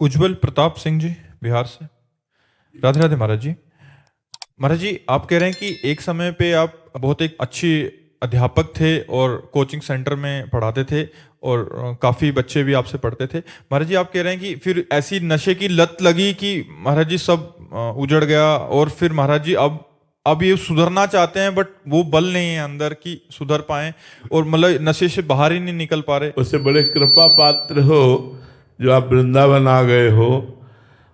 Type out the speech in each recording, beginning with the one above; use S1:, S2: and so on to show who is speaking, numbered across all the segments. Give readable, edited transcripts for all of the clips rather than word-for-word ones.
S1: उज्जवल प्रताप सिंह जी, बिहार से। राधे राधे महाराज जी। महाराज जी, आप कह रहे हैं कि एक समय पे आप बहुत एक अच्छी अध्यापक थे और कोचिंग सेंटर में पढ़ाते थे और काफी बच्चे भी आपसे पढ़ते थे। महाराज जी, आप कह रहे हैं कि फिर ऐसी नशे की लत लगी कि महाराज जी सब उजड़ गया, और फिर महाराज जी अब ये सुधरना चाहते हैं बट वो बल नहीं है अंदर कि सुधर पाए, और मतलब नशे से बाहर ही नहीं निकल पा रहे।
S2: उससे बड़े कृपा पात्र हो जो आप वृंदावन आ गए हो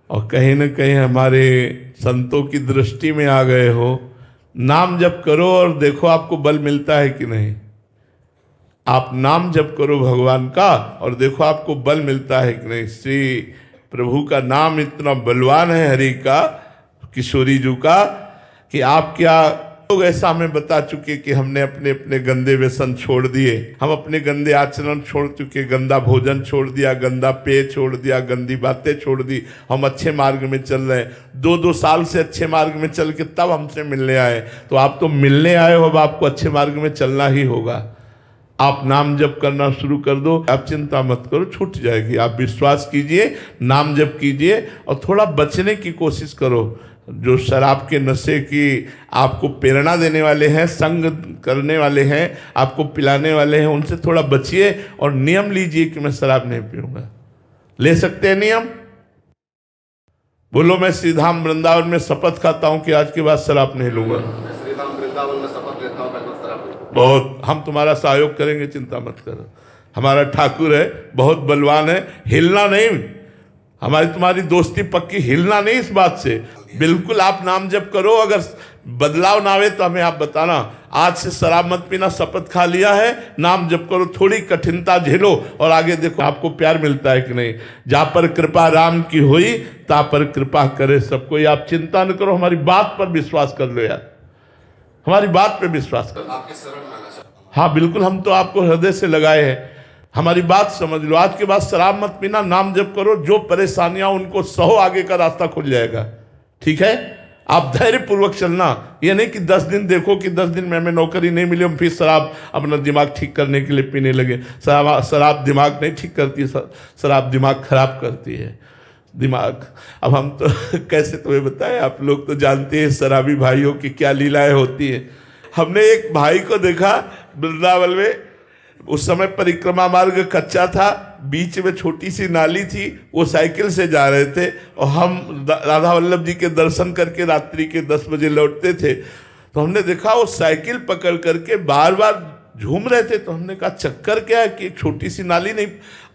S2: और कहीं न कहीं हमारे संतों की दृष्टि में आ गए हो। नाम जप करो और देखो आपको बल मिलता है कि नहीं। आप नाम जप करो भगवान का और देखो आपको बल मिलता है कि नहीं। श्री प्रभु का नाम इतना बलवान है, हरि का, किशोरी जी का, कि आप क्या लोग ऐसा हमें बता चुके कि हमने अपने अपने गंदे व्यसन छोड़ दिए, हम अपने गंदे आचरण छोड़ चुके, गंदा भोजन छोड़ दिया, गंदा पेय छोड़ दिया, गंदी बातें छोड़ दी, हम अच्छे मार्ग में चल रहे हैं। 2-2 साल से अच्छे मार्ग में चल के तब हमसे मिलने आए। तो आप तो मिलने आए हो, अब आपको अच्छे मार्ग में चलना ही होगा। आप नाम जप करना शुरू कर दो, आप चिंता मत करो, छूट जाएगी। आप विश्वास कीजिए, नाम जप कीजिए और थोड़ा बचने की कोशिश करो। जो शराब के नशे की आपको प्रेरणा देने वाले हैं, संग करने वाले हैं, आपको पिलाने वाले हैं, उनसे थोड़ा बचिए और नियम लीजिए कि मैं शराब नहीं पीऊंगा। ले सकते हैं नियम? बोलो, मैं श्रीधाम वृंदावन में शपथ खाता हूं कि आज के बाद शराब नहीं लूंगा।
S3: श्रीधाम वृंदावन में शपथ लेता हूं,
S2: बहुत, हम तुम्हारा सहयोग करेंगे, चिंता मत करो। हमारा ठाकुर है, बहुत बलवान है, हिलना नहीं। हमारी तुम्हारी दोस्ती पक्की, हिलना नहीं इस बात से। बिल्कुल आप नाम जप करो, अगर बदलाव ना आवे तो हमें आप बताना। आज से शराब मत पीना, शपथ खा लिया है, नाम जप करो, थोड़ी कठिनता झेलो और आगे देखो आपको प्यार मिलता है कि नहीं। जहाँ पर कृपा राम की हुई ता पर कृपा करे सब कोई। आप चिंता न करो, हमारी बात पर विश्वास कर लो यार, हमारी बात पे विश्वास करो।
S3: आपके शरण में आना चाहता हूं।
S2: हाँ बिल्कुल, हम तो आपको हृदय से लगाए हैं, हमारी बात समझ लो। आज के बाद शराब मत पीना, नाम जप करो, जो परेशानियां उनको सहो, आगे का रास्ता खुल जाएगा। ठीक है? आप धैर्य पूर्वक चलना। ये नहीं कि 10 दिन देखो कि 10 दिन में हमें नौकरी नहीं मिली, हम फिर शराब अपना दिमाग ठीक करने के लिए पीने लगे। शराब दिमाग नहीं ठीक करती, शराब दिमाग खराब करती है। दिमाग, अब हम तो कैसे तुम्हें बताएं, आप लोग तो जानते हैं शराबी भाइयों की क्या लीलाएं होती है। हमने एक भाई को देखा वृंदावन में, उस समय परिक्रमा मार्ग कच्चा था, बीच में छोटी सी नाली थी, वो साइकिल से जा रहे थे और हम राधा वल्लभ जी के दर्शन करके रात्रि के 10 बजे लौटते थे। तो हमने देखा वो साइकिल पकड़ करके बार बार झूम रहे थे। तो हमने कहा चक्कर क्या है कि छोटी सी नाली नहीं,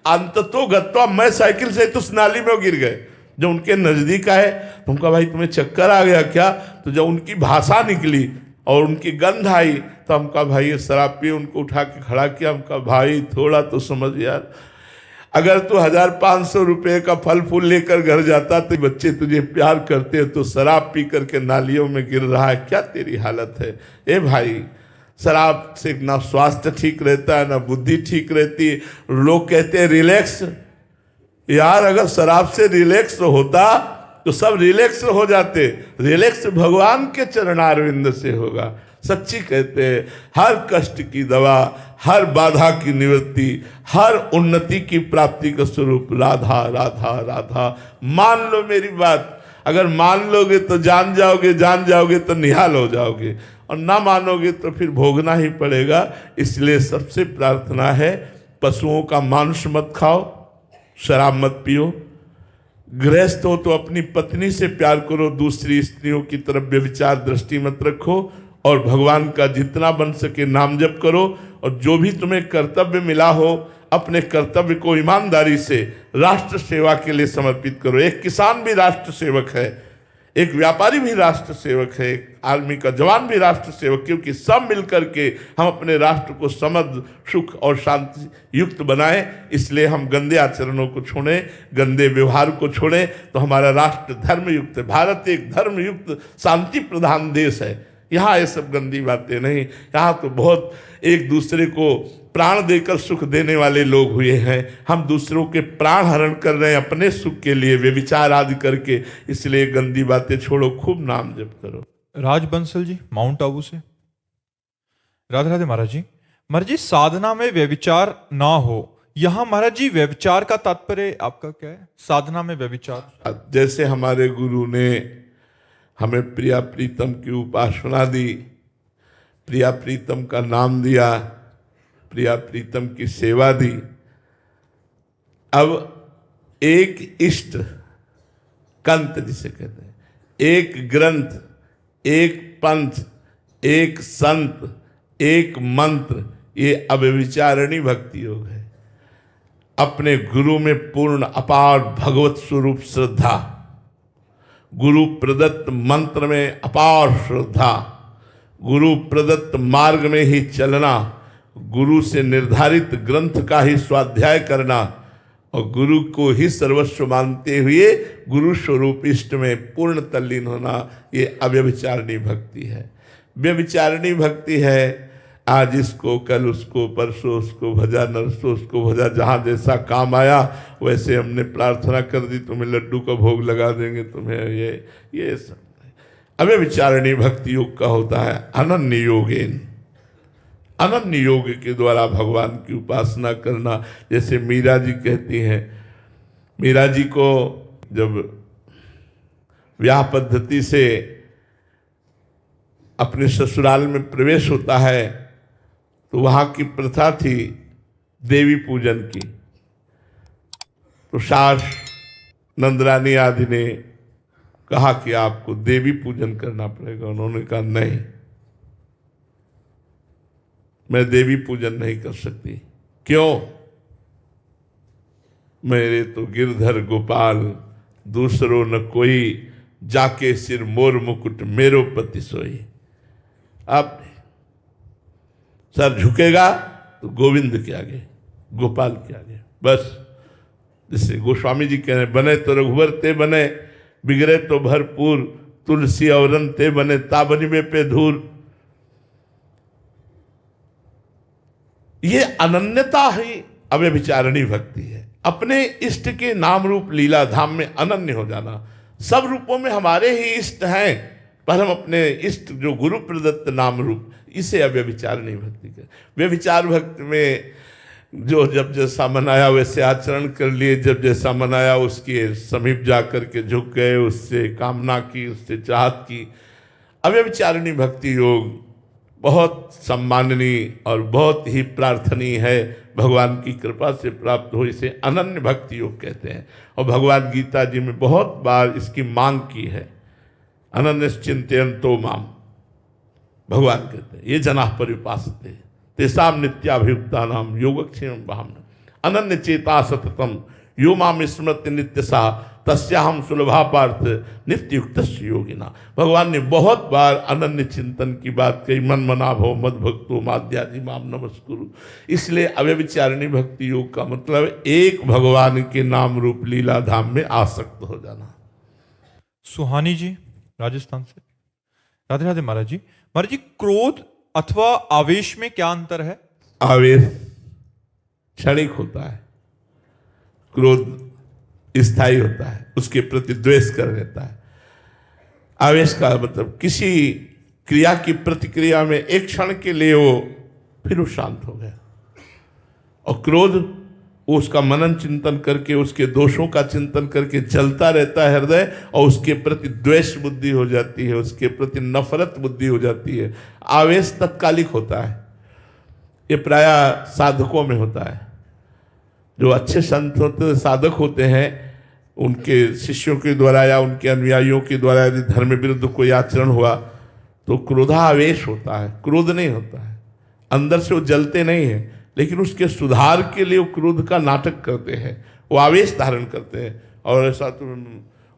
S2: अंततो गत्वा मैं साइकिल से तो उस नाली में गिर गए। जब उनके नजदीक आए तो उनका भाई तुम्हें चक्कर आ गया क्या? तो जब उनकी भाषा निकली और उनकी गंध आई तो हमका भाई ये शराब पी, उनको उठा के खड़ा किया। हमका भाई थोड़ा तो समझ यार, अगर तू 1500 रुपये का फल फूल लेकर घर जाता तो बच्चे तुझे प्यार करते, तो शराब पी करके नालियों में गिर रहा है, क्या तेरी हालत है? ए भाई, शराब से ना स्वास्थ्य ठीक रहता है, ना बुद्धि ठीक रहती है। लोग कहते हैं रिलैक्स, यार अगर शराब से रिलैक्स होता तो सब रिलैक्स हो जाते। रिलैक्स भगवान के चरणारविंद से होगा। सच्ची कहते हैं, हर कष्ट की दवा, हर बाधा की निवृत्ति, हर उन्नति की प्राप्ति का स्वरूप राधा राधा राधा। मान लो मेरी बात, अगर मान लोगे तो जान जाओगे, जान जाओगे तो निहाल हो जाओगे, और ना मानोगे तो फिर भोगना ही पड़ेगा। इसलिए सबसे प्रार्थना है, पशुओं का मांस मत खाओ, शराब मत पियो। गृहस्थ हो तो अपनी पत्नी से प्यार करो, दूसरी स्त्रियों की तरफ व्यभिचार दृष्टि मत रखो, और भगवान का जितना बन सके नाम जप करो। और जो भी तुम्हें कर्तव्य मिला हो, अपने कर्तव्य को ईमानदारी से राष्ट्र सेवा के लिए समर्पित करो। एक किसान भी राष्ट्र सेवक है, एक व्यापारी भी राष्ट्र सेवक है, एक आर्मी का जवान भी राष्ट्र सेवक, क्योंकि सब मिलकर के हम अपने राष्ट्र को समृद्ध, सुख और शांति युक्त बनाएं। इसलिए हम गंदे आचरणों को छोड़ें, गंदे व्यवहार को छोड़ें, तो हमारा राष्ट्र धर्मयुक्त है। भारत एक धर्मयुक्त शांति प्रधान देश है। यहाँ ये सब गंदी बातें नहीं, यहाँ तो बहुत एक दूसरे को प्राण देकर सुख देने वाले लोग हुए हैं। हम दूसरों के प्राण हरण कर रहे हैं अपने सुख के लिए, व्यभिचार आदि करके। इसलिए गंदी बातें छोड़ो, खूब नाम जप करो।
S1: राज बंसल जी, माउंट आबू से। राधे राधे महाराज जी। महाराज जी, साधना में व्यभिचार ना हो यहाँ महाराज जी व्यभिचार का तात्पर्य आपका क्या है? साधना में व्यभिचार।
S2: जैसे हमारे गुरु ने हमें प्रिया प्रीतम की उपासना दी, प्रिया प्रीतम का नाम दिया, प्रिया प्रीतम की सेवा दी। अब एक इष्ट, कंत जिसे कहते हैं, एक ग्रंथ, एक पंथ, एक संत, एक मंत्र, ये अव्यभिचारिणी भक्ति योग है। अपने गुरु में पूर्ण अपार भगवत स्वरूप श्रद्धा, गुरु प्रदत्त मंत्र में अपार श्रद्धा, गुरु प्रदत्त मार्ग में ही चलना, गुरु से निर्धारित ग्रंथ का ही स्वाध्याय करना और गुरु को ही सर्वस्व मानते हुए गुरु स्वरूप इष्ट में पूर्ण तल्लीन होना, ये अव्यभिचारिणी भक्ति है। व्यभिचारिणी भक्ति है आज इसको, कल उसको, परसों उसको भजा, नरसों उसको भजा, जहाँ जैसा काम आया वैसे हमने प्रार्थना कर दी, तुम्हें लड्डू का भोग लगा देंगे, तुम्हें ये सब। अव्यभिचारिणी भक्ति योग का होता है अनन्य योगेन, अनन्य योग के द्वारा भगवान की उपासना करना। जैसे मीरा जी कहती हैं, मीरा जी को जब विवाह पद्धति से अपने ससुराल में प्रवेश होता है तो वहाँ की प्रथा थी देवी पूजन की। तो सास नंदरानी आदि ने कहा कि आपको देवी पूजन करना पड़ेगा। उन्होंने कहा नहीं, मैं देवी पूजन नहीं कर सकती। क्यों? मेरे तो गिरधर गोपाल दूसरो न कोई, जाके सिर मोर मुकुट मेरो पति सोई। अब सर झुकेगा तो गोविंद के आगे, गोपाल के आगे, बस। जैसे गोस्वामी जी कह रहे, बने तो रघुवर ते बने, बिगड़े तो भरपूर, तुलसी औरन ते बने, ताबनी में पे धूर। ये अनन्यता ही अव्यभिचारिणी भक्ति है। अपने इष्ट के नाम रूप लीला धाम में अनन्य हो जाना। सब रूपों में हमारे ही इष्ट हैं, पर हम अपने इष्ट जो गुरु प्रदत्त नाम रूप, इसे अव्यभिचारिणी भक्ति के। व्यभिचार भक्ति में जो जब जैसा मनाया वैसे आचरण कर लिए, जब जैसा मनाया उसके समीप जा करके झुक गए, उससे कामना की, उससे चाहत की। अव्यभिचारिणी भक्ति योग बहुत सम्माननीय और बहुत ही प्रार्थनीय है, भगवान की कृपा से प्राप्त हो। इसे अनन्य भक्ति योग कहते हैं और भगवान गीता जी में बहुत बार इसकी मांग की है। अनन्य चिंतयन्तो माम, भगवान कहते हैं, ये जनाः पर्युपासते तेषां नित्याभियुक्ता नाम योगक्षेमं वहाम। अनन्य चेता सततम यो माम स्मृति नित्यसा तस्याहम सुलभा पार्थ नित्युक्त योगिना। भगवान ने बहुत बार अनन्य चिंतन की बात कही। मन मना भव मद भक्तो माद्याजी माम नमस्कुरु। इसलिए अव्यभिचारिणी भक्ति योग का मतलब एक भगवान के नाम रूप लीला धाम में आसक्त हो जाना।
S1: सुहानी जी राजस्थान से, राधे राधे महाराज जी। महाराज जी, क्रोध अथवा आवेश में क्या अंतर है?
S2: आवेश क्षणिक होता है, क्रोध स्थायी होता है, उसके प्रति द्वेष कर देता है। आवेश का मतलब किसी क्रिया की प्रतिक्रिया में एक क्षण के लिए वो फिर वो शांत हो गया। और क्रोध वो उसका मनन चिंतन करके, उसके दोषों का चिंतन करके जलता रहता है हृदय, और उसके प्रति द्वेष बुद्धि हो जाती है, उसके प्रति नफरत बुद्धि हो जाती है। आवेश तत्कालिक होता है, ये प्रायः साधकों में होता है। जो अच्छे संत होते, साधक होते हैं, उनके शिष्यों के द्वारा या उनके अनुयायियों के द्वारा यदि धर्म विरुद्ध कोई आचरण हुआ तो क्रोधावेश होता है, क्रोध नहीं होता है। अंदर से वो जलते नहीं हैं, लेकिन उसके सुधार के लिए वो क्रोध का नाटक करते हैं, वो आवेश धारण करते हैं। और ऐसा तो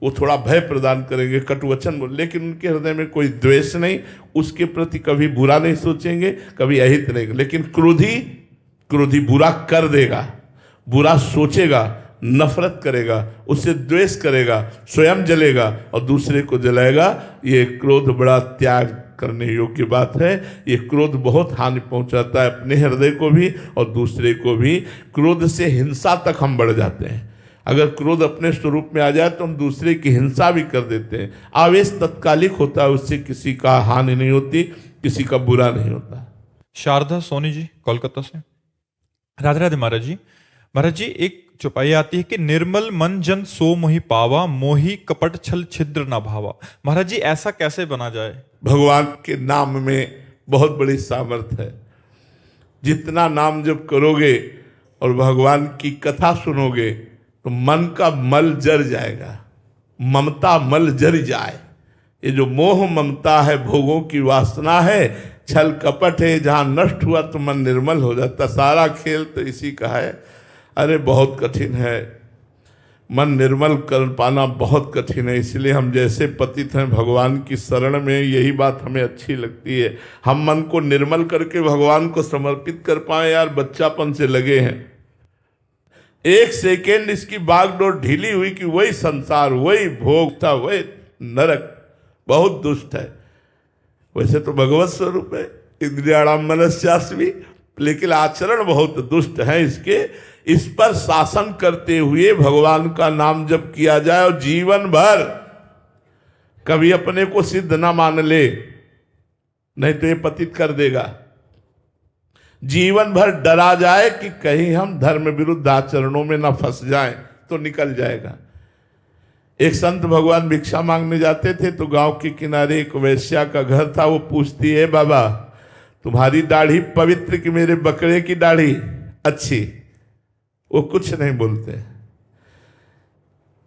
S2: वो थोड़ा भय प्रदान करेंगे, कटुवचन बोल, लेकिन उनके हृदय में कोई द्वेष नहीं, उसके प्रति कभी बुरा नहीं सोचेंगे, कभी अहित नहीं। लेकिन क्रोधी बुरा कर देगा, बुरा सोचेगा, नफरत करेगा, उससे द्वेष करेगा, स्वयं जलेगा और दूसरे को जलाएगा। ये क्रोध बड़ा त्याग करने योग्य बात है। ये क्रोध बहुत हानि पहुंचाता है अपने हृदय को भी और दूसरे को भी। क्रोध से हिंसा तक हम बढ़ जाते हैं। अगर क्रोध अपने स्वरूप में आ जाए तो हम दूसरे की हिंसा भी कर देते हैं। आवेश तत्कालिक होता है, उससे किसी का हानि नहीं होती, किसी का बुरा नहीं होता।
S1: शारदा सोनी जी कोलकाता से, राधे राधे महाराज जी। महाराज जी एक चौपाई आती है कि निर्मल मन जन सो मोहि पावा, मोहि कपट छल छिद्र न भावा। महाराज जी ऐसा कैसे बना जाए?
S2: भगवान के नाम में बहुत बड़ी सामर्थ्य है। जितना नाम जप करोगे और भगवान की कथा सुनोगे तो मन का मल जर जाएगा, ममता मल जर जाए। ये जो मोह ममता है, भोगों की वासना है, छल कपट है, जहां नष्ट हुआ तो मन निर्मल हो जाता। सारा खेल तो इसी का है। अरे बहुत कठिन है, मन निर्मल कर पाना बहुत कठिन है। इसलिए हम जैसे पतित हैं भगवान की शरण में, यही बात हमें अच्छी लगती है। हम मन को निर्मल करके भगवान को समर्पित कर पाए। यार बच्चापन से लगे हैं, एक सेकेंड इसकी बागडोर ढीली हुई कि वही संसार, वही भोग था, वही नरक। बहुत दुष्ट है। वैसे तो भगवत स्वरूप है, इंद्रियाणाम मनस्यास्मि, लेकिन आचरण बहुत दुष्ट है इसके। इस पर शासन करते हुए भगवान का नाम जप किया जाए और जीवन भर कभी अपने को सिद्ध ना मान ले, नहीं तो ये पतित कर देगा। जीवन भर डरा जाए कि कहीं हम धर्म विरुद्ध आचरणों में ना फंस जाएं तो निकल जाएगा। एक संत भगवान भिक्षा मांगने जाते थे तो गांव के किनारे एक वैश्या का घर था। वो पूछती है, बाबा तुम्हारी दाढ़ी पवित्र कि मेरे बकरे की दाढ़ी अच्छी? वो कुछ नहीं बोलते।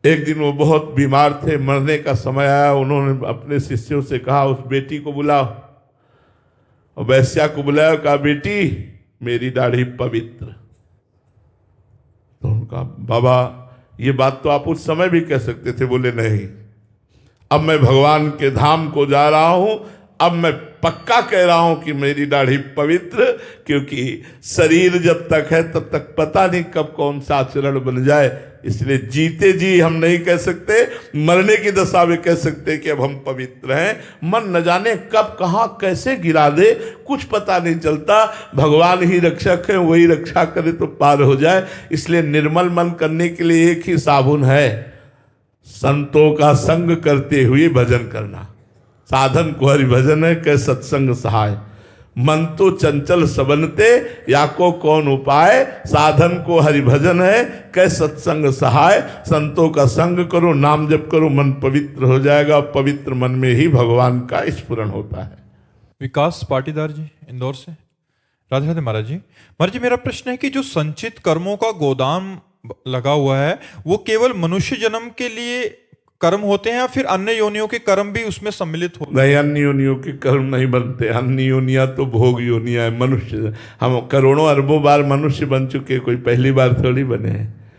S2: एक दिन वो बहुत बीमार थे, मरने का समय आया। उन्होंने अपने शिष्यों से कहा उस बेटी को बुलाओ, और वैश्या को बुलाया, कहा बेटी मेरी दाढ़ी पवित्र। तो उनका बाबा ये बात तो आप उस समय भी कह सकते थे। बोले नहीं, अब मैं भगवान के धाम को जा रहा हूं, अब मैं पक्का कह रहा हूं कि मेरी दाढ़ी पवित्र, क्योंकि शरीर जब तक है तब तक पता नहीं कब कौन सा आचरण बन जाए। इसलिए जीते जी हम नहीं कह सकते, मरने की दशा में कह सकते कि अब हम पवित्र हैं। मन न जाने कब कहां कैसे गिरा दे, कुछ पता नहीं चलता। भगवान ही रक्षक है, वही रक्षा करे तो पार हो जाए। इसलिए निर्मल मन करने के लिए एक ही साबुन है, संतों का संग करते हुए भजन करना। साधन को हरि भजन है, कै सत्संग सहाय। मन तो चंचल सबनते, या को कौन उपाय। साधन को हरि भजन है, कै सत्संग सहाय। संतों का संग करो, नाम जप करो, मन पवित्र हो जाएगा। पवित्र मन में ही भगवान का स्फुरण होता है।
S1: विकास पाटीदार जी इंदौर से। राधे राधे महाराज जी। महाराज जी मेरा प्रश्न है कि जो संचित कर्मों का गोदाम लगा हुआ है वो केवल मनुष्य जन्म के लिए कर्म होते हैं या फिर अन्य योनियों के कर्म भी उसमें सम्मिलित होते हैं?
S2: नहीं, अन्य योनियों के कर्म नहीं बनते। अन्य योनियां तो भोग योनियां है। मनुष्य, हम करोड़ों अरबों बार मनुष्य बन चुके, कोई पहली बार थोड़ी बने हैं।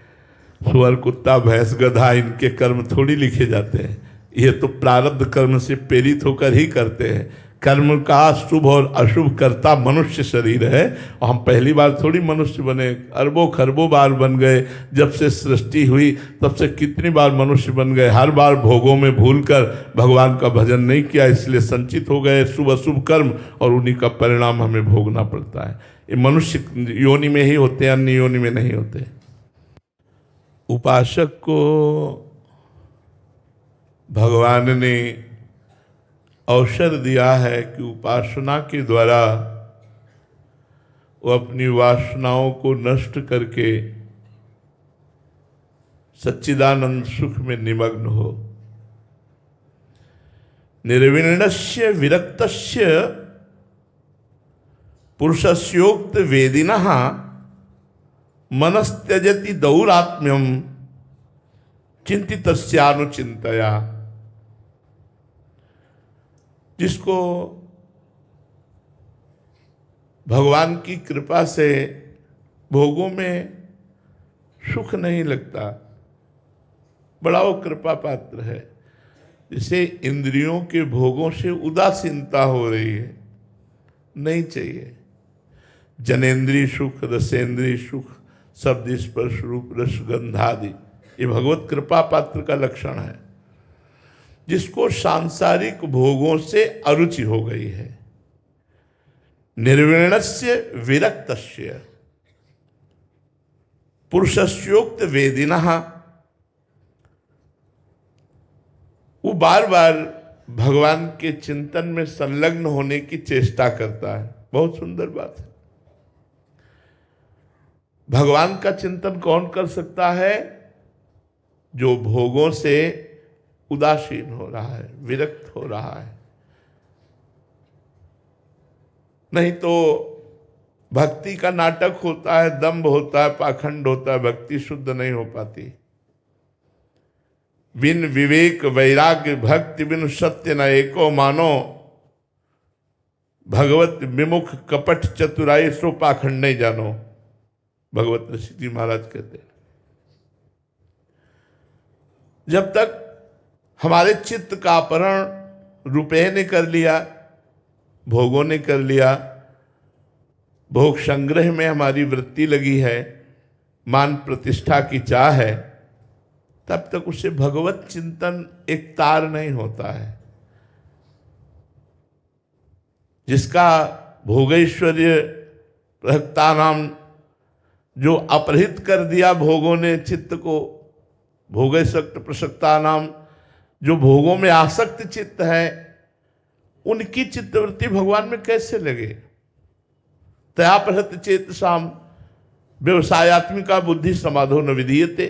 S2: सुअर, कुत्ता, भैंस, गधा, इनके कर्म थोड़ी लिखे जाते हैं। ये तो प्रारब्ध कर्म से प्रेरित होकर ही करते हैं। कर्म का शुभ और अशुभ करता मनुष्य शरीर है, और हम पहली बार थोड़ी मनुष्य बने, अरबों खरबों बार बन गए। जब से सृष्टि हुई तब से कितनी बार मनुष्य बन गए। हर बार भोगों में भूलकर भगवान का भजन नहीं किया, इसलिए संचित हो गए शुभ अशुभ कर्म, और उन्हीं का परिणाम हमें भोगना पड़ता है। ये मनुष्य योनि में ही होते हैं, अन्य योनि में नहीं होते। उपासक को भगवान ने अवसर दिया है कि उपासना के द्वारा वो अपनी वासनाओं को नष्ट करके सच्चिदानंद सुख में निमग्न हो। निर्विण्णस्य विरक्तस्य पुरुषस्योक्त वेदिनः मनस्त्यजति दौरात्म्यम चिंतितस्यानुचिंतया। जिसको भगवान की कृपा से भोगों में सुख नहीं लगता, बड़ा वो कृपा पात्र है। जिसे इंद्रियों के भोगों से उदासीनता हो रही है, नहीं चाहिए। जनेन्द्रीय सुख, रसेंद्रीय सुख, शब्द स्पर्श रूप रस गंधादि, ये भगवत कृपा पात्र का लक्षण है। जिसको सांसारिक भोगों से अरुचि हो गई है। निर्विण्णस्य विरक्तस्य पुरुषस्योक्त वेदिनः, वो बार बार भगवान के चिंतन में संलग्न होने की चेष्टा करता है। बहुत सुंदर बात है। भगवान का चिंतन कौन कर सकता है? जो भोगों से उदासीन हो रहा है, विरक्त हो रहा है। नहीं तो भक्ति का नाटक होता है, दंभ होता है, पाखंड होता है, भक्ति शुद्ध नहीं हो पाती। बिन विवेक वैराग्य भक्ति बिन सत्य न एको मानो, भगवत विमुख कपट चतुराई सो पाखंड नहीं जानो, भगवत ऋषि जी महाराज कहते हैं। जब तक हमारे चित्त का अपहरण रुपये ने कर लिया, भोगों ने कर लिया, भोग संग्रह में हमारी वृत्ति लगी है, मान प्रतिष्ठा की चाह है, तब तक उसे भगवत चिंतन एक तार नहीं होता है। जिसका भोगैश्वर्य प्रहक्ता नाम, जो अपहृत कर दिया भोगों ने चित्त को, भोगैसक्त प्रसक्ता नाम, जो भोगों में आसक्त चित्त है, उनकी चित्तवृत्ति भगवान में कैसे लगे? तयापहृत चेत साम व्यवसायत्मिका बुद्धि समाधो न विधीयते।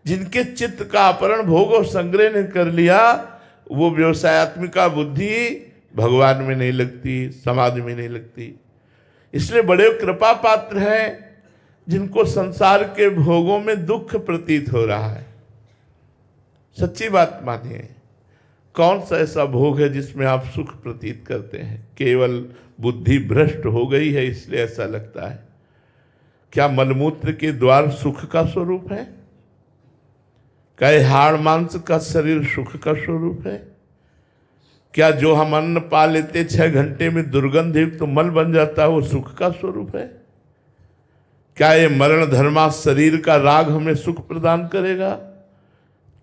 S2: जिनके चित्त का अपहरण भोग और संग्रह ने कर लिया, वो व्यवसायत्मिका बुद्धि भगवान में नहीं लगती, समाधि में नहीं लगती। इसलिए बड़े कृपा पात्र हैं जिनको संसार के भोगों में दुख प्रतीत हो रहा है। सच्ची बात मानिए, कौन सा ऐसा भोग है जिसमें आप सुख प्रतीत करते हैं? केवल बुद्धि भ्रष्ट हो गई है इसलिए ऐसा लगता है। क्या मलमूत्र के द्वार सुख का स्वरूप है? क्या हाड़ मांस का शरीर सुख का स्वरूप है? क्या जो हम अन्न पा लेते 6 घंटे में दुर्गंध युक्त तो मल बन जाता है, वो सुख का स्वरूप है? क्या ये मरण धर्मा शरीर का राग हमें सुख प्रदान करेगा?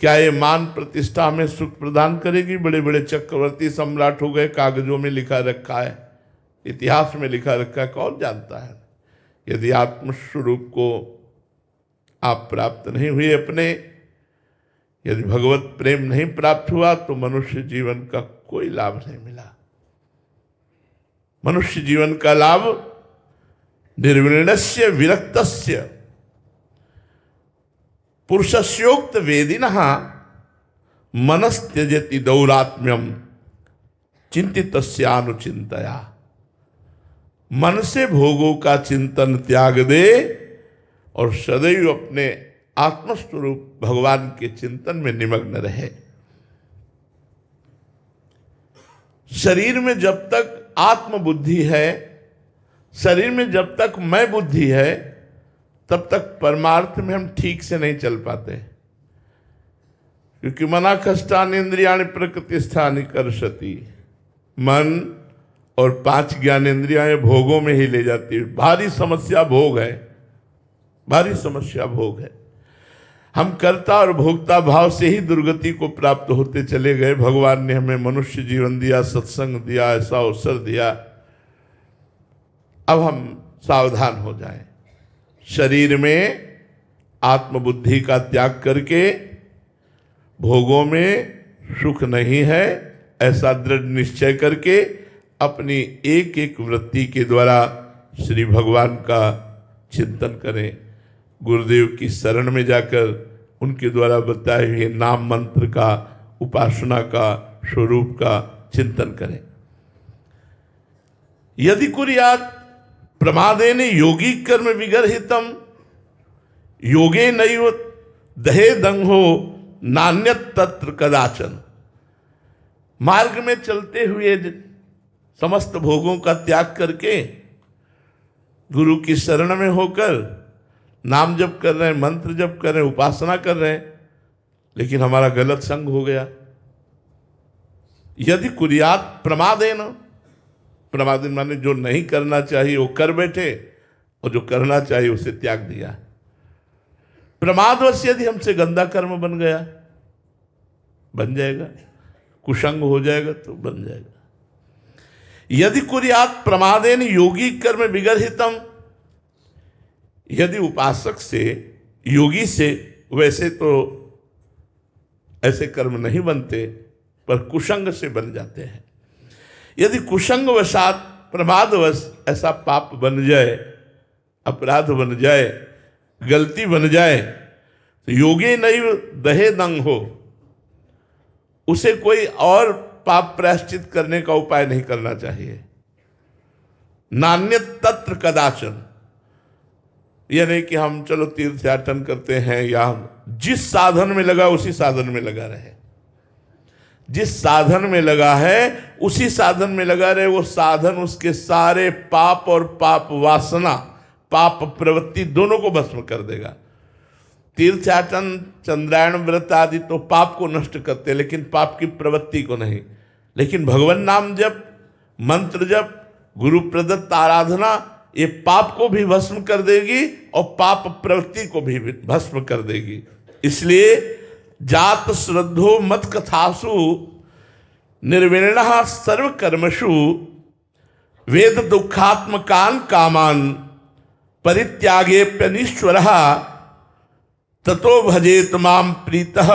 S2: क्या ये मान प्रतिष्ठा हमें सुख प्रदान करेगी? बड़े बड़े चक्रवर्ती सम्राट हो गए, कागजों में लिखा रखा है, इतिहास में लिखा रखा है, कौन जानता है? यदि आत्मस्वरूप को आप प्राप्त नहीं हुए अपने, यदि भगवत प्रेम नहीं प्राप्त हुआ, तो मनुष्य जीवन का कोई लाभ नहीं मिला। मनुष्य जीवन का लाभ निर्विण्णस्य विरक्तस्य पुरुषस्योक्त वेदिनः मनस्त्यजति दौरात्म्यम चिंतितस्यानुचिंतया। मन से भोगों का चिंतन त्याग दे और सदैव अपने आत्मस्वरूप भगवान के चिंतन में निमग्न रहे। शरीर में जब तक आत्मबुद्धि है, शरीर में जब तक मैं बुद्धि है, तब तक परमार्थ में हम ठीक से नहीं चल पाते। क्योंकि मना कष्टानि इंद्रियाणि प्रकृतिस्थानि कर्षति, मन और 5 ज्ञानेंद्रियां भोगों में ही ले जाती है। भारी समस्या भोग है, भारी समस्या भोग है। हम कर्ता और भोक्ता भाव से ही दुर्गति को प्राप्त होते चले गए। भगवान ने हमें मनुष्य जीवन दिया, सत्संग दिया, ऐसा अवसर दिया। अब हम सावधान हो जाएं। शरीर में आत्मबुद्धि का त्याग करके भोगों में सुख नहीं है ऐसा दृढ़ निश्चय करके अपनी एक एक वृत्ति के द्वारा श्री भगवान का चिंतन करें। गुरुदेव की शरण में जाकर उनके द्वारा बताए हुए नाम मंत्र का, उपासना का, स्वरूप का चिंतन करें। यदि कुर्यात् प्रमादेन योगी कर्म विगर्हितम योगे नैव दहे दंगो नान्यत तत्र कदाचन। मार्ग में चलते हुए समस्त भोगों का त्याग करके गुरु की शरण में होकर नाम जप कर रहे हैं, मंत्र जप कर रहे हैं, उपासना कर रहे हैं, लेकिन हमारा गलत संग हो गया। यदि कुर्यात् प्रमादेन, प्रमादेन माने जो नहीं करना चाहिए वो कर बैठे और जो करना चाहिए उसे त्याग दिया। प्रमादवश यदि हमसे गंदा कर्म बन गया, बन जाएगा, कुसंग हो जाएगा तो बन जाएगा। यदि कुर्यात् प्रमादेन योगी कर्म विगर्हितम, यदि उपासक से, योगी से, वैसे तो ऐसे कर्म नहीं बनते पर कुसंग से बन जाते हैं। यदि कुसंग वशात प्रमादवश ऐसा पाप बन जाए, अपराध बन जाए गलती बन जाए तो योगी नहीं दहे दंग हो, उसे कोई और पाप प्रायश्चित करने का उपाय नहीं करना चाहिए। नान्य तत्र कदाचन, यह नहीं कि हम चलो तीर्थयाटन करते हैं, या हम जिस साधन में लगा उसी साधन में लगा रहे, जिस साधन में लगा है उसी साधन में लगा रहे। वो साधन उसके सारे पाप और पाप वासना, पाप प्रवृत्ति दोनों को भस्म कर देगा। तीर्थयाटन, चंद्रायण व्रत आदि तो पाप को नष्ट करते हैं, लेकिन पाप की प्रवृत्ति को नहीं। लेकिन भगवान नाम जप, मंत्र जप, गुरु प्रदत्त आराधना, ये पाप को भी भस्म कर देगी और पाप प्रवृत्ति को भी भस्म कर देगी। इसलिए जात श्रद्धो मत कथासु निर्विण सर्व कर्मसु वेद दुखात्मकान कामान परित्यागेप्यनीश्वर ततो भजेत माम प्रीतः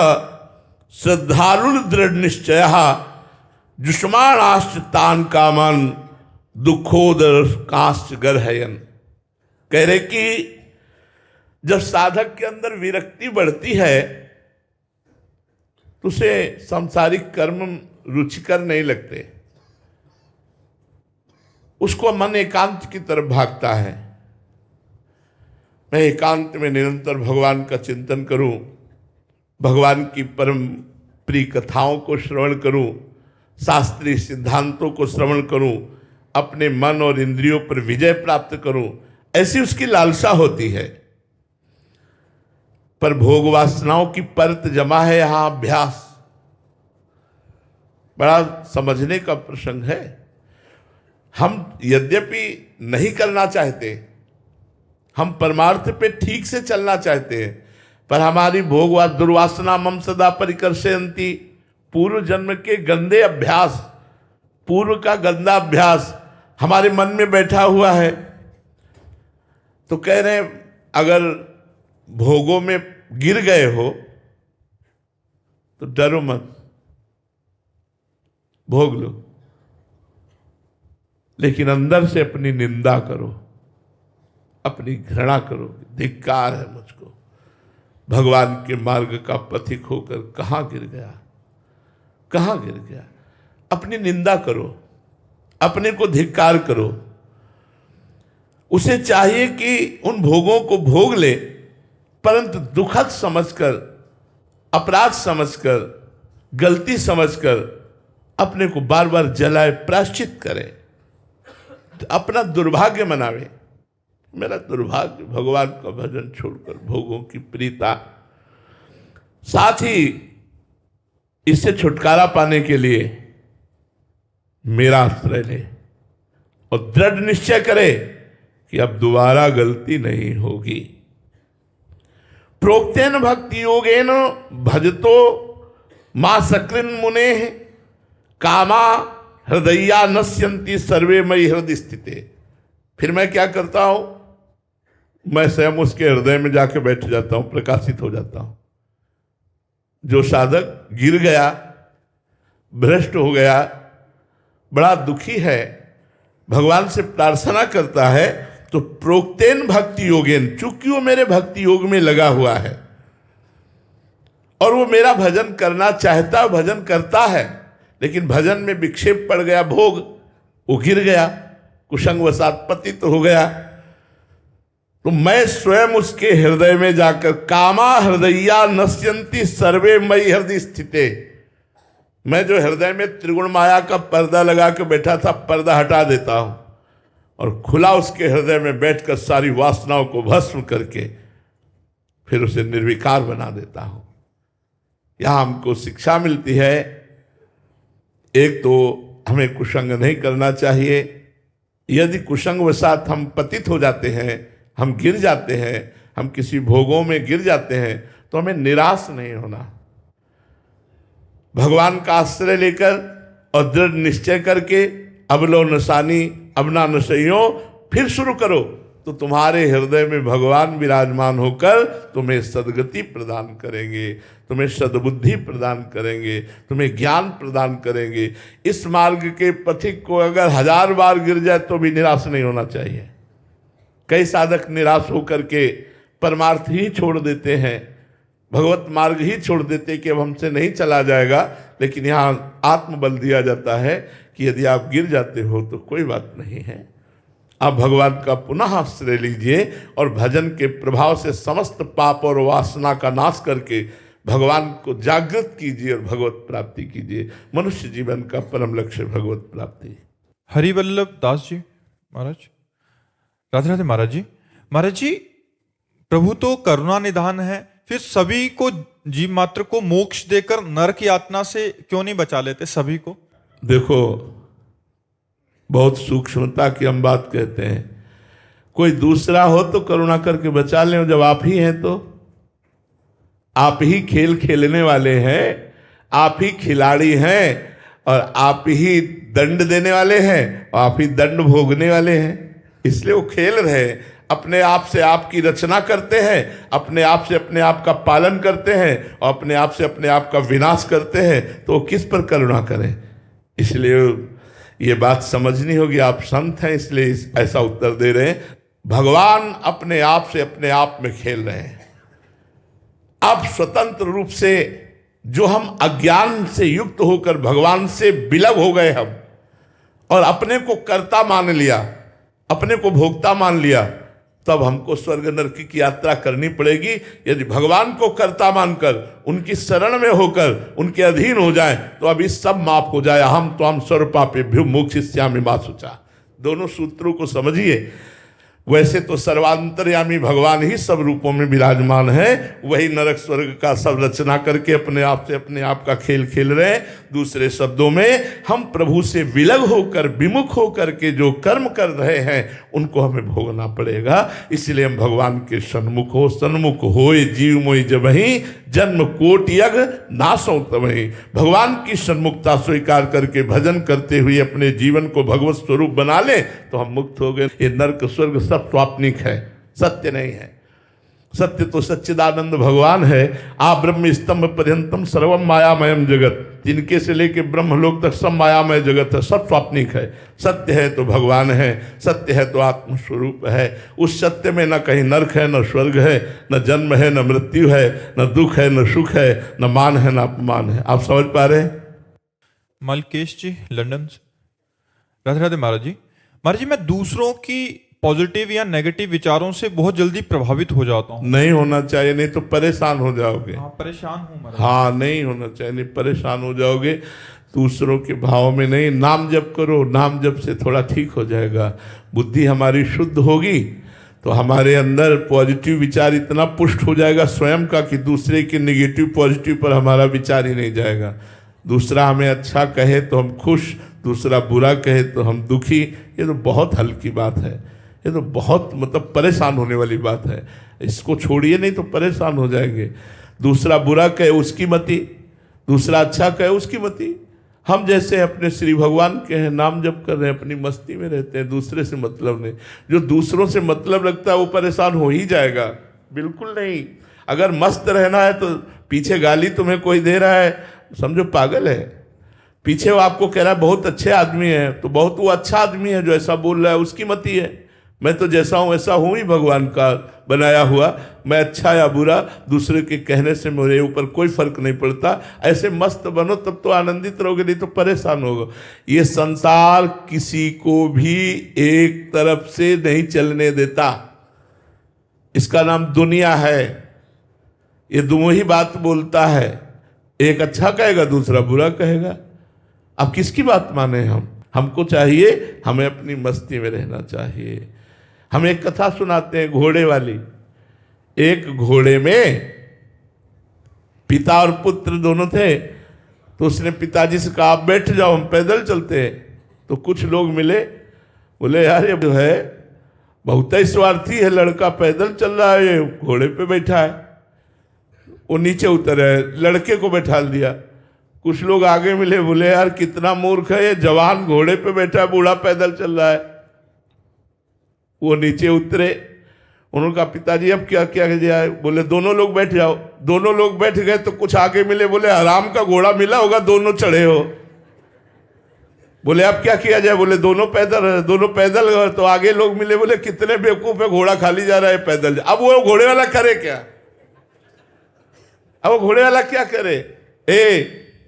S2: श्रद्धालु दृढ़ निश्चय जुष्माणाश्च तान कामान दुखोदर काश्च गर्हयन। कह रहे कि जब साधक के अंदर विरक्ति बढ़ती है तो उसे सांसारिक कर्म रुचिकर नहीं लगते, उसको मन एकांत की तरफ भागता है। मैं एकांत में निरंतर भगवान का चिंतन करूं, भगवान की परम प्रिय कथाओं को श्रवण करूं, शास्त्रीय सिद्धांतों को श्रवण करूं, अपने मन और इंद्रियों पर विजय प्राप्त करूं, ऐसी उसकी लालसा होती है। पर भोग वासनाओं की परत जमा है यहां। अभ्यास बड़ा समझने का प्रसंग है। हम यद्यपि नहीं करना चाहते, हम परमार्थ पे ठीक से चलना चाहते हैं, पर हमारी भोग व दुर्वासना मम सदा परिकर्षयन्ति, पूर्व जन्म के गंदे अभ्यास, पूर्व का गंदा अभ्यास हमारे मन में बैठा हुआ है। तो कह रहे हैं अगर भोगों में गिर गए हो तो डरो मत, भोग लो, लेकिन अंदर से अपनी निंदा करो, अपनी घृणा करो। धिक्कार है मुझको, भगवान के मार्ग का पथिक होकर कहां गिर गया, कहां गिर गया। अपनी निंदा करो, अपने को धिक्कार करो। उसे चाहिए कि उन भोगों को भोग ले, परंतु दुखद समझकर, अपराध समझकर, गलती समझकर अपने को बार बार जलाए, प्रायश्चित करे, तो अपना दुर्भाग्य मनावे। मेरा दुर्भाग्य भगवान का भजन छोड़कर भोगों की प्रीता। साथ ही इससे छुटकारा पाने के लिए मेरा आश्रय ले और दृढ़ निश्चय करे कि अब दोबारा गलती नहीं होगी। प्रोक्तेन भक्ति योगेन भजतो मां सकृन मुने कामा हृदया नश्यन्ति सर्वे मयि हृदय स्थिते। फिर मैं क्या करता हूं, मैं स्वयं उसके हृदय में जाके बैठ जाता हूं, प्रकाशित हो जाता हूं। जो साधक गिर गया, भ्रष्ट हो गया, बड़ा दुखी है, भगवान से प्रार्थना करता है, तो प्रोक्तेन भक्ति योगेन, चूंकि वो मेरे भक्ति योग में लगा हुआ है और वो मेरा भजन करना चाहता, भजन करता है, लेकिन भजन में विक्षेप पड़ गया, भोग, वो गिर गया, कुसंगवशात पतित हो गया, तो मैं स्वयं उसके हृदय में जाकर कामा हृदया नश्यन्ति सर्वे मयि हृदय स्थिते। मैं जो हृदय में त्रिगुण माया का पर्दा लगा के बैठा था, पर्दा हटा देता हूं और खुला उसके हृदय में बैठकर सारी वासनाओं को भस्म करके फिर उसे निर्विकार बना देता हूं। यहां हमको शिक्षा मिलती है, एक तो हमें कुसंग नहीं करना चाहिए। यदि कुसंगवशात हम पतित हो जाते हैं, हम गिर जाते हैं, हम किसी भोगों में गिर जाते हैं, तो हमें निराश नहीं होना। भगवान का आश्रय लेकर और दृढ़ निश्चय करके अब लो नशानी अब ना नशइयो, फिर शुरू करो, तो तुम्हारे हृदय में भगवान विराजमान होकर तुम्हें सद्गति प्रदान करेंगे, तुम्हें सद्बुद्धि प्रदान करेंगे, तुम्हें ज्ञान प्रदान करेंगे। इस मार्ग के पथिक को अगर 1000 बार गिर जाए तो भी निराश नहीं होना चाहिए। कई साधक निराश होकर के परमार्थ ही छोड़ देते हैं, भगवत मार्ग ही छोड़ देते कि अब हमसे नहीं चला जाएगा। लेकिन यहाँ आत्मबल दिया जाता है कि यदि आप गिर जाते हो तो कोई बात नहीं है, आप भगवान का पुनः आश्रय लीजिए और भजन के प्रभाव से समस्त पाप और वासना का नाश करके भगवान को जागृत कीजिए और भगवत प्राप्ति कीजिए। मनुष्य जीवन का परम लक्ष्य भगवत प्राप्ति।
S1: हरिवल्लभ दास जी महाराज, राधे राधे महाराज जी। महाराज जी, प्रभु तो करुणा निधान है, फिर सभी को, जीव मात्र को मोक्ष देकर नरक यातना से क्यों नहीं बचा लेते सभी को?
S2: देखो, बहुत सूक्ष्मता की हम बात कहते हैं। कोई दूसरा हो तो करुणा करके बचा लें, जब आप ही हैं तो आप ही खेल खेलने वाले हैं, आप ही खिलाड़ी हैं और आप ही दंड देने वाले हैं और आप ही दंड भोगने वाले हैं। इसलिए वो खेल रहे हैं, अपने आप से आपकी रचना करते हैं, अपने आप से अपने आप का पालन करते हैं और अपने आप से अपने आप का विनाश करते हैं, तो वो किस पर करुणा करें? इसलिए ये बात समझनी होगी। आप संत हैं इसलिए ऐसा उत्तर दे रहे हैं। भगवान अपने आप से अपने आप में खेल रहे हैं। अब स्वतंत्र रूप से जो हम अज्ञान से युक्त होकर भगवान से विलग हो गए हम और अपने को कर्ता मान लिया, अपने को भोक्ता मान लिया, तब हमको स्वर्ग नरक की यात्रा करनी पड़ेगी। यदि भगवान को कर्ता मानकर उनकी शरण में होकर उनके अधीन हो जाए तो अभी सब माफ हो जाए। हम तो हम सर्व पापेभ्यो मोक्षयिष्यामि मा शुचा। दोनों सूत्रों को समझिए। वैसे तो सर्वांतर्यामी भगवान ही सब रूपों में विराजमान है, वही नरक स्वर्ग का सब रचना करके अपने आप से अपने आप का खेल खेल रहे हैं। दूसरे शब्दों में, हम प्रभु से विलग होकर विमुख होकर के जो कर्म कर रहे हैं उनको हमें भोगना पड़ेगा। इसलिए हम भगवान के सन्मुख होए जीव मोहि जबहि जन्म कोटि यज्ञ नासों तबहि। भगवान की सन्मुखता स्वीकार करके भजन करते हुए अपने जीवन को भगवत स्वरूप बना ले तो हम मुक्त हो गए। ये नरक स्वर्ग सब स्वाप्निक है, सत्य नहीं है। सत्य तो सच्चिदानंद भगवान है। आ ब्रह्म स्तंभ पर्यंतम सर्वम मायामयम जगत। जिनके से लेके ब्रह्मलोक तक सब मायामय जगत है, सब स्वाप्निक है। सत्य है तो भगवान है, सत्य है तो आत्मस्वरूप है। उस सत्य में न कहीं नरक है, न स्वर्ग है, न जन्म है, न मृत्यु है, न दुख है, न सुख है, न मान है, न अपमान है। आप समझ पा रहे हैं?
S1: मलकेश जी लंदन से, राधे राधे महाराज जी। महाराज जी, मैं दूसरों की पॉजिटिव या नेगेटिव विचारों से बहुत जल्दी प्रभावित हो जाता हूँ।
S2: नहीं होना चाहिए, नहीं तो परेशान हो जाओगे।
S1: हाँ, परेशान हूँ महाराज।
S2: हाँ, नहीं होना चाहिए, नहीं परेशान हो जाओगे। दूसरों के भाव में नहीं, नाम जप करो। नाम जप से थोड़ा ठीक हो जाएगा। बुद्धि हमारी शुद्ध होगी तो हमारे अंदर पॉजिटिव विचार इतना पुष्ट हो जाएगा स्वयं का कि दूसरे के नेगेटिव पॉजिटिव पर हमारा विचार ही नहीं जाएगा। दूसरा हमें अच्छा कहे तो हम खुश, दूसरा बुरा कहे तो हम दुखी। ये तो बहुत हल्की बात है, ये तो बहुत मतलब परेशान होने वाली बात है। इसको छोड़िए, नहीं तो परेशान हो जाएंगे। दूसरा बुरा कहे उसकी मति, दूसरा अच्छा कहे उसकी मति। हम जैसे अपने श्री भगवान के हैं, नाम जप कर रहे हैं, अपनी मस्ती में रहते हैं, दूसरे से मतलब नहीं। जो दूसरों से मतलब रखता है वो परेशान हो ही जाएगा। बिल्कुल नहीं। अगर मस्त रहना है तो पीछे गाली तुम्हें कोई दे रहा है, समझो पागल है। पीछे वो आपको कह रहा है बहुत अच्छे आदमी है, तो बहुत वो अच्छा आदमी है जो ऐसा बोल रहा है, उसकी मति है। मैं तो जैसा हूँ वैसा हूँ ही, भगवान का बनाया हुआ। मैं अच्छा या बुरा दूसरे के कहने से मेरे ऊपर कोई फर्क नहीं पड़ता। ऐसे मस्त बनो तब तो आनंदित रहोगे, नहीं तो परेशान होगे। ये संसार किसी को भी एक तरफ से नहीं चलने देता। इसका नाम दुनिया है। ये दोनों ही बात बोलता है, एक अच्छा कहेगा दूसरा बुरा कहेगा। अब किसकी बात माने हम? हमको चाहिए, हमें अपनी मस्ती में रहना चाहिए। हम एक कथा सुनाते हैं घोड़े वाली। एक घोड़े में पिता और पुत्र दोनों थे, तो उसने पिताजी से कहा आप बैठ जाओ, हम पैदल चलते हैं। तो कुछ लोग मिले, बोले यार ये जो है बहुत ही स्वार्थी है, लड़का पैदल चल रहा है, ये घोड़े पे बैठा है। वो नीचे उतर है, लड़के को बैठा दिया। कुछ लोग आगे मिले, बोले यार कितना मूर्ख है, ये जवान घोड़े पे बैठा है, बूढ़ा पैदल चल रहा है। वो नीचे उतरे। उन्होंने कहा पिताजी अब क्या क्या जाए? बोले दोनों लोग बैठ जाओ। दोनों लोग बैठ गए तो कुछ आगे मिले, बोले आराम का घोड़ा मिला होगा, दोनों चढ़े हो। बोले अब क्या किया जाए? बोले दोनों पैदल गए तो आगे लोग मिले, बोले कितने बेवकूफ है, घोड़ा खाली जा रहा है पैदल। अब वो घोड़े वाला करे क्या? अब वो घोड़े वाला क्या करे?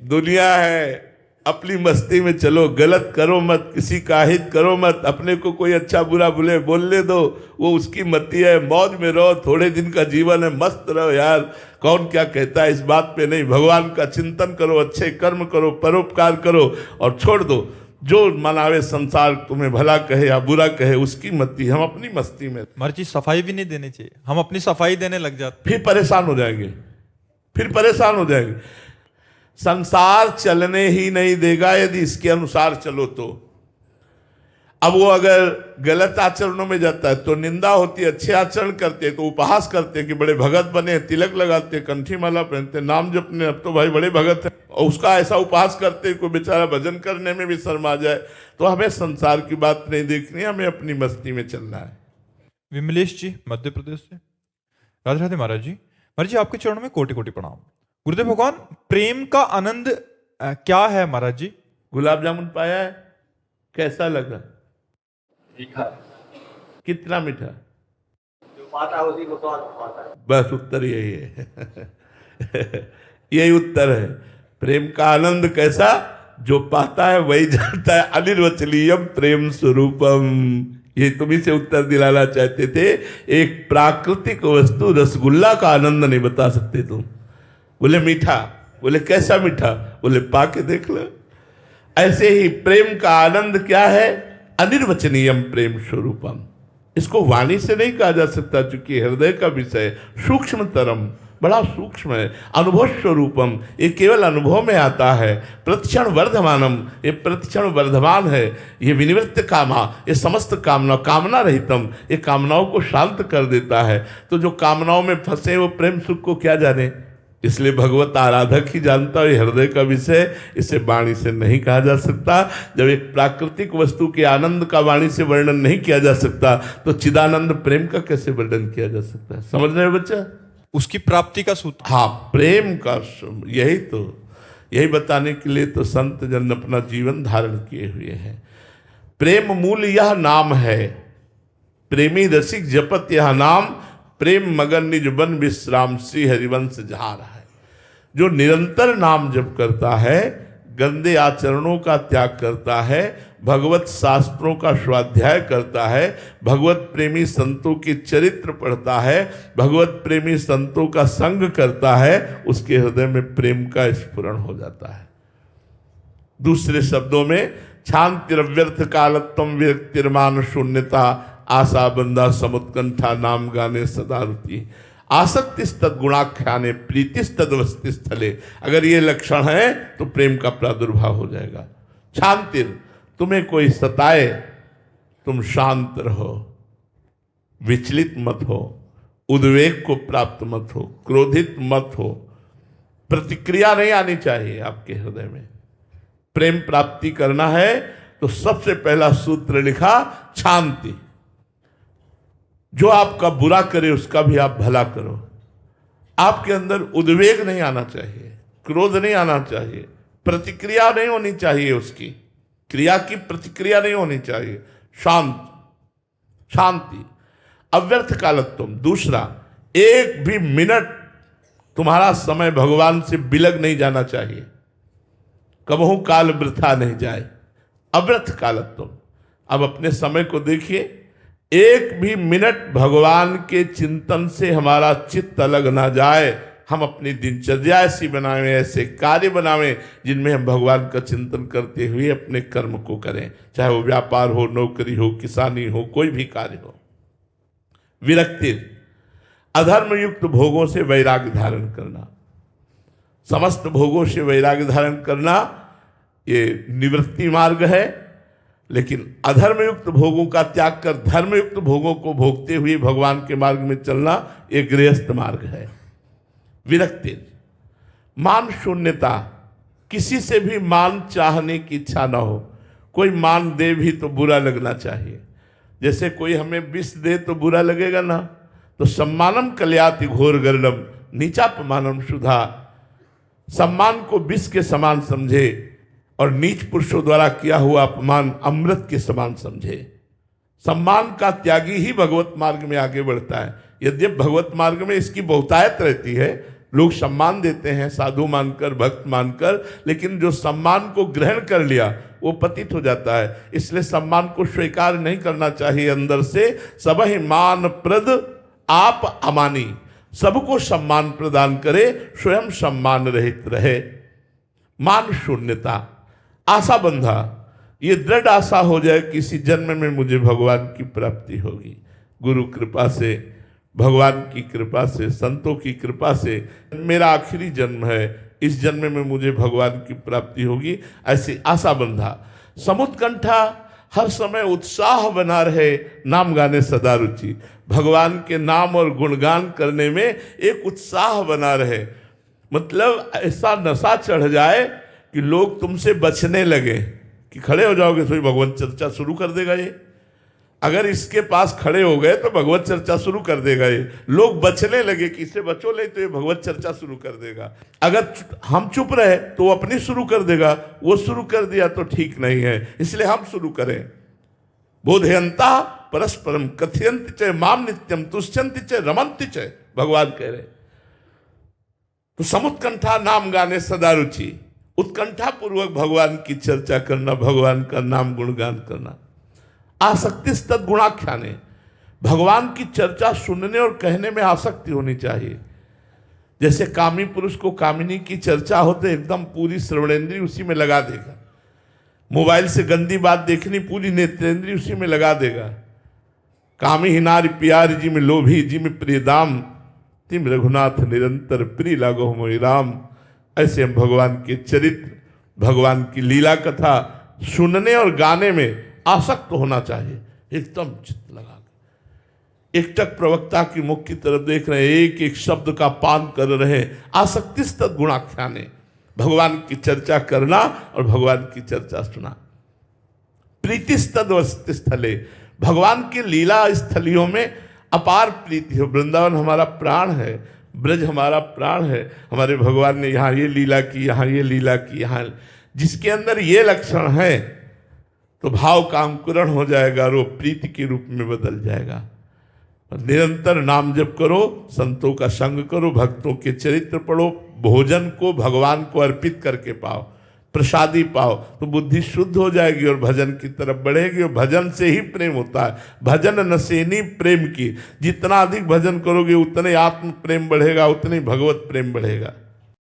S2: दुनिया है, अपनी मस्ती में चलो, गलत करो मत, किसी का हित करो मत, अपने को कोई अच्छा बुरा बोलने दो, वो उसकी मती है, मौज में रहो, थोड़े दिन का जीवन है, मस्त रहो यार, कौन क्या कहता है इस बात पे नहीं। भगवान का चिंतन करो, अच्छे कर्म करो, परोपकार करो और छोड़ दो। जो मनावे संसार, तुम्हें भला कहे या बुरा कहे, उसकी मती, हम अपनी मस्ती में।
S1: महाराज जी सफाई भी नहीं देनी चाहिए, हम अपनी सफाई देने लग जाते,
S2: फिर परेशान हो जाएंगे, फिर परेशान हो जाएंगे। संसार चलने ही नहीं देगा यदि इसके अनुसार चलो तो। अब वो अगर गलत आचरणों में जाता है तो निंदा होती है, अच्छे आचरण करते तो उपहास करते कि बड़े भगत बने, तिलक लगाते, कंठी माला पहनते, नाम जपने, अब तो भाई बड़े भगत है, और उसका ऐसा उपहास करते कोई बेचारा भजन करने में भी शर्म आ जाए। तो हमें संसार की बात नहीं देखनी, हमें अपनी मस्ती में चलना है।
S1: विमलेश जी मध्य प्रदेश से। राधे राधे महाराज जी। महाराज जी आपके चरणों में कोटि कोटि प्रणाम। गुरुदेव भगवान, प्रेम का आनंद क्या है महाराज जी?
S2: गुलाब जामुन पाया है, कैसा लगा?
S3: मीठा।
S2: कितना मीठा?
S3: जो पाता है उसी को स्वाद पाता है।
S2: बस उत्तर यही है। यही उत्तर है। प्रेम का आनंद कैसा? जो पाता है वही जानता है। अनिर्वचनीयम प्रेम स्वरूपम, ये तुम्ही से उत्तर दिलाना चाहते थे। एक प्राकृतिक वस्तु रसगुल्ला का आनंद नहीं बता सकते तुम। बोले मीठा, बोले कैसा मीठा? बोले पा के देख लो। ऐसे ही प्रेम का आनंद क्या है? अनिर्वचनीयम प्रेम स्वरूपम। इसको वाणी से नहीं कहा जा सकता, क्योंकि हृदय का विषय सूक्ष्मतरम, बड़ा सूक्ष्म है। अनुभव स्वरूपम, ये केवल अनुभव में आता है। प्रतिक्षण वर्धमानम, ये प्रतिक्षण वर्धमान है। ये विनिवृत्त कामा, ये समस्त कामना रहितम, ये कामनाओं को शांत कर देता है। तो जो कामनाओं में फंसे वो प्रेम सुख को क्या जाने? इसलिए भगवत आराधक ही जानता है हृदय का विषय, इसे वाणी से नहीं कहा जा सकता। जब एक प्राकृतिक वस्तु के आनंद का वाणी से वर्णन नहीं किया जा सकता, तो चिदानंद प्रेम का कैसे वर्णन किया जा सकता है? समझ रहे हो बच्चा?
S1: उसकी प्राप्ति का सूत्र।
S2: हाँ, प्रेम का यही बताने के लिए तो संत जन अपना जीवन धारण किए हुए हैं। प्रेम मूल यह नाम है, प्रेमी रसिक जपत यह नाम, प्रेम मगन निज बन विश्राम, श्री हरिवंश जहा रहा है। जो निरंतर नाम जप करता है, गंदे आचरणों का त्याग करता है, भगवत शास्त्रों का स्वाध्याय करता है, भगवत प्रेमी संतों के चरित्र पढ़ता है, भगवत प्रेमी संतों का संग करता है, उसके हृदय में प्रेम का स्फुरण हो जाता है। दूसरे शब्दों में, शांतिरव्यर्थ कालत्वम विरक्तिर्मान शून्यता, आशा बंदा समुत्कंठा, नाम गाने सदा रुचि, आसक्तिस्तद गुणाख्याने प्रीतिस्तद वस्ति स्थले। अगर ये लक्षण है तो प्रेम का प्रादुर्भाव हो जाएगा। शांतिर, तुम्हें कोई सताए तुम शांत रहो, विचलित मत हो, उद्वेग को प्राप्त मत हो, क्रोधित मत हो, प्रतिक्रिया नहीं आनी चाहिए आपके हृदय में। प्रेम प्राप्ति करना है तो सबसे पहला सूत्र लिखा, शांति। जो आपका बुरा करे उसका भी आप भला करो। आपके अंदर उद्वेग नहीं आना चाहिए, क्रोध नहीं आना चाहिए, प्रतिक्रिया नहीं होनी चाहिए, उसकी क्रिया की प्रतिक्रिया नहीं होनी चाहिए। शांति, अव्यर्थ कालत्वम। दूसरा, एक भी मिनट तुम्हारा समय भगवान से बिलग नहीं जाना चाहिए, कबहू काल वृथा नहीं जाए। अव्यर्थ कालत्वम। अब अपने समय को देखिए, एक भी मिनट भगवान के चिंतन से हमारा चित्त अलग ना जाए। हम अपनी दिनचर्या ऐसी बनावें, ऐसे कार्य बनावें जिनमें हम भगवान का चिंतन करते हुए अपने कर्म को करें, चाहे वो व्यापार हो, नौकरी हो, किसानी हो, कोई भी कार्य हो। विरक्ति, अधर्म युक्त भोगों से वैराग्य धारण करना। समस्त भोगों से वैराग्य धारण करना ये निवृत्ति मार्ग है, लेकिन अधर्मयुक्त भोगों का त्याग कर धर्मयुक्त भोगों को भोगते हुए भगवान के मार्ग में चलना एक गृहस्थ मार्ग है। विरक्ति, मान शून्यता, किसी से भी मान चाहने की इच्छा ना हो। कोई मान दे भी तो बुरा लगना चाहिए। जैसे कोई हमें विष दे तो बुरा लगेगा ना, तो सम्मानम कल्याति घोर गर्णम नीचापमानम सुधा। सम्मान को विष के समान समझे और नीच पुरुषों द्वारा किया हुआ अपमान अमृत के समान समझे। सम्मान का त्यागी ही भगवत मार्ग में आगे बढ़ता है। यद्यपि भगवत मार्ग में इसकी बहुतायत रहती है, लोग सम्मान देते हैं साधु मानकर, भक्त मानकर, लेकिन जो सम्मान को ग्रहण कर लिया वो पतित हो जाता है। इसलिए सम्मान को स्वीकार नहीं करना चाहिए अंदर से। सबहि मान प्रद आप अमानी, सबको सम्मान प्रदान करे, स्वयं सम्मान रहित रहे। मान शून्यता, आशा बंधा, ये दृढ़ आशा हो जाए किसी जन्म में मुझे भगवान की प्राप्ति होगी। गुरु कृपा से, भगवान की कृपा से, संतों की कृपा से मेरा आखिरी जन्म है, इस जन्म में मुझे भगवान की प्राप्ति होगी, ऐसी आशा बंधा। समुत्कंठा, हर समय उत्साह बना रहे, नाम गाने सदा रुचि, भगवान के नाम और गुणगान करने में एक उत्साह बना रहे। मतलब ऐसा नशा चढ़ जाए कि लोग तुमसे बचने लगे, कि खड़े हो जाओगे तो भगवत चर्चा शुरू कर देगा ये। अगर इसके पास खड़े हो गए तो भगवत चर्चा शुरू कर देगा ये। लोग बचने लगे कि इससे बचो ले तो ये भगवत चर्चा शुरू कर देगा। अगर हम चुप रहे तो वो अपनी शुरू कर देगा, वो शुरू कर दिया तो ठीक नहीं है, इसलिए हम शुरू करें। बोधयंता परस्परम कथयंति च माम नित्यम तुष्यंति च रमंति च, भगवान कह रहे। तो समुत्कंठा, नाम गाने सदा रुचि, उत्कंठा पूर्वक भगवान की चर्चा करना, भगवान का नाम गुणगान करना। आसक्ति तद गुणाख्याने, भगवान की चर्चा सुनने और कहने में आसक्ति होनी चाहिए। जैसे कामी पुरुष को कामिनी की चर्चा होते एकदम पूरी श्रवणेंद्री उसी में लगा देगा, मोबाइल से गंदी बात देखनी पूरी नेत्रेंद्री उसी में लगा देगा। कामी ही नारी प्यारी जी में लोभी, जी में प्रिय दाम, तिम रघुनाथ निरंतर प्रिय लागो मोहि राम। ऐसे हम भगवान के चरित्र, भगवान की लीला कथा सुनने और गाने में आसक्त होना चाहिए, एकदम चित्त लगा के। एकटक प्रवक्ता की मुख की तरफ देख रहे, एक एक शब्द का पान कर रहे। आसक्ति तद गुणाख्याने, भगवान की चर्चा करना और भगवान की चर्चा सुना। प्रीति तद वसति स्थले, भगवान की लीला स्थलियों में अपार प्रीति हो। वृंदावन हमारा प्राण है, ब्रज हमारा प्राण है। हमारे भगवान ने यहाँ ये लीला की, यहाँ ये लीला की, यहाँ जिसके अंदर ये लक्षण है तो भाव का अंकुरण हो जाएगा और वो प्रीति के रूप में बदल जाएगा। निरंतर नाम जप करो, संतों का संग करो, भक्तों के चरित्र पढ़ो, भोजन को भगवान को अर्पित करके पाओ, प्रसादी पाओ, तो बुद्धि शुद्ध हो जाएगी और भजन की तरफ बढ़ेगी। और भजन से ही प्रेम होता है, भजन नसेनी प्रेम की। जितना अधिक भजन करोगे उतने आत्म प्रेम बढ़ेगा, उतने भगवत प्रेम बढ़ेगा।